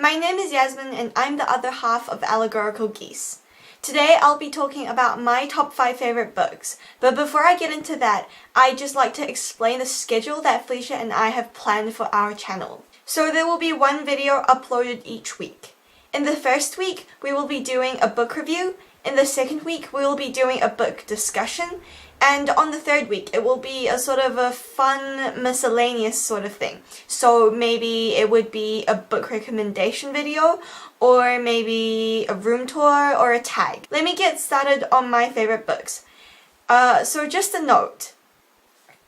My name is Yasmin and I'm the other half of AllegoricalGeese. Today I'll be talking about my top 5 favorite books, but before I get into that, I'd just like to explain the schedule that Felicia and I have planned for our channel. So there will be one video uploaded each week. In the first week, we will be doing a book review. In the second week, we will be doing a book discussion. And on the third week, it will be a sort of a fun, miscellaneous sort of thing. So maybe it would be a book recommendation video, or maybe a room tour, or a tag. Let me get started on my favorite books. So just a note.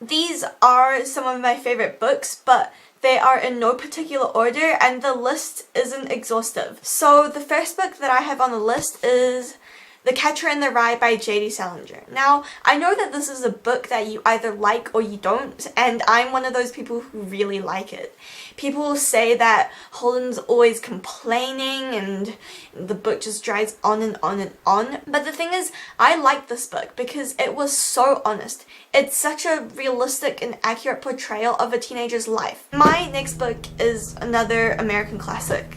These are some of my favorite books, but they are in no particular order and the list isn't exhaustive. So the first book that I have on the list is The Catcher in the Rye by J.D. Salinger. Now, I know that this is a book that you either like or you don't, and I'm one of those people who really like it. People say that Holden's always complaining and the book just drags on and on and on, but the thing is, I like this book because it was so honest. It's such a realistic and accurate portrayal of a teenager's life. My next book is another American classic,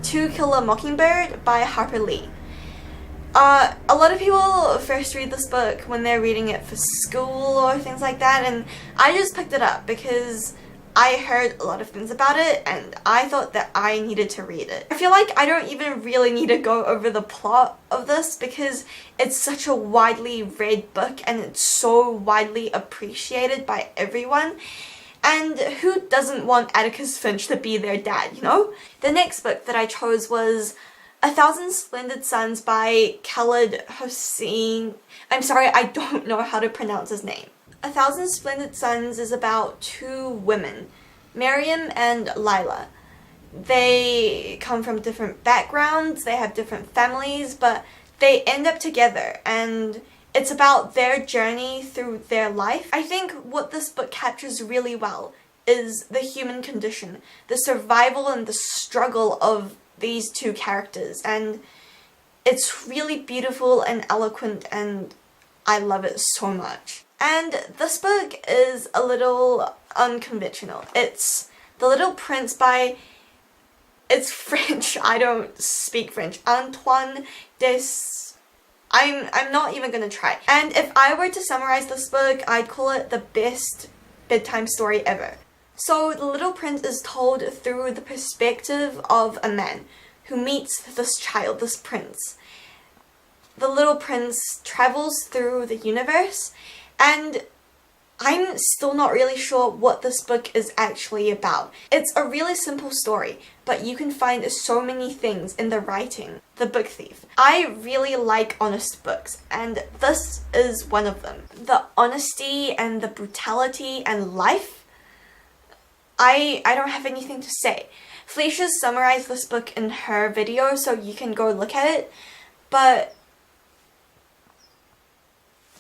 To Kill a Mockingbird by Harper Lee. A lot of people first read this book when they're reading it for school or things like that, and I just picked it up because I heard a lot of things about it and I thought that I needed to read it. I feel like I don't even really need to go over the plot of this because it's such a widely read book and it's so widely appreciated by everyone. And who doesn't want Atticus Finch to be their dad, you know? The next book that I chose was 1,000 Splendid Suns by Khaled Hossein. I'm sorry, I don't know how to pronounce his name. 1,000 Splendid Suns is about two women, Miriam and Lila. They come from different backgrounds, they have different families, but they end up together and it's about their journey through their life. I think what this book captures really well is the human condition, the survival and the struggle of these two characters, and it's really beautiful and eloquent and I love it so much. And this book is a little unconventional. It's The Little Prince by, it's French, I don't speak French, Antoine des, I'm not even gonna try. And if I were to summarize this book, I'd call it the best bedtime story ever. So The Little Prince is told through the perspective of a man who meets this child, this prince. The little prince travels through the universe, and I'm still not really sure what this book is actually about. It's a really simple story, but you can find so many things in the writing. The Book Thief. I really like honest books, and this is one of them. The honesty and the brutality and life, I don't have anything to say. Felicia summarized this book in her video, so you can go look at it, but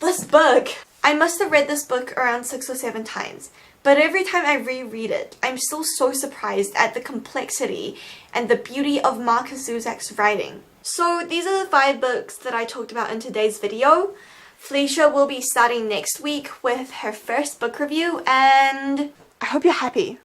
this book, I must have read this book around 6 or 7 times, but every time I reread it, I'm still so surprised at the complexity and the beauty of Marcus Zuzak's writing. So these are the 5 books that I talked about in today's video. Felicia will be starting next week with her first book review, and I hope you're happy.